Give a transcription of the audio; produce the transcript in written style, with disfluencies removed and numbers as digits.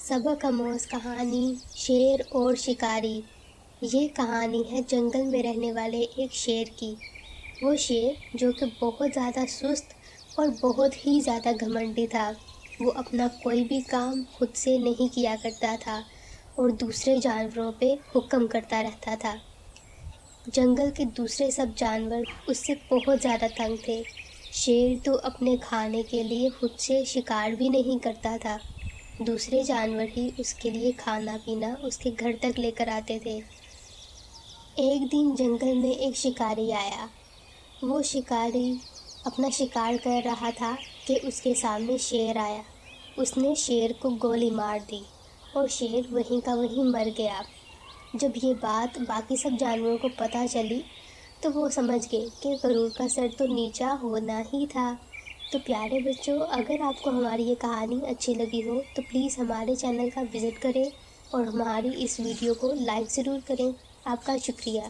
سبق آموز کہانی شیر اور شکاری۔ یہ کہانی ہے جنگل میں رہنے والے ایک شیر کی۔ وہ شیر جو کہ بہت زیادہ سست اور بہت ہی زیادہ گھمنڈی تھا۔ وہ اپنا کوئی بھی کام خود سے نہیں کیا کرتا تھا اور دوسرے جانوروں پہ حکم کرتا رہتا تھا۔ جنگل کے دوسرے سب جانور اس سے بہت زیادہ تنگ تھے۔ شیر تو اپنے کھانے کے لیے خود سے شکار بھی نہیں کرتا تھا، دوسرے جانور ہی اس کے لیے کھانا پینا اس کے گھر تک لے کر آتے تھے۔ ایک دن جنگل میں ایک شکاری آیا۔ وہ شکاری اپنا شکار کر رہا تھا کہ اس کے سامنے شیر آیا۔ اس نے شیر کو گولی مار دی اور شیر وہیں کا وہیں مر گیا۔ جب یہ بات باقی سب جانوروں کو پتہ چلی تو وہ سمجھ گئے کہ غرور کا سر تو نیچا ہونا ہی تھا۔ تو پیارے بچوں، اگر آپ کو ہماری یہ کہانی اچھی لگی ہو تو پلیز ہمارے چینل کا وزٹ کریں اور ہماری اس ویڈیو کو لائک ضرور کریں۔ آپ کا شکریہ۔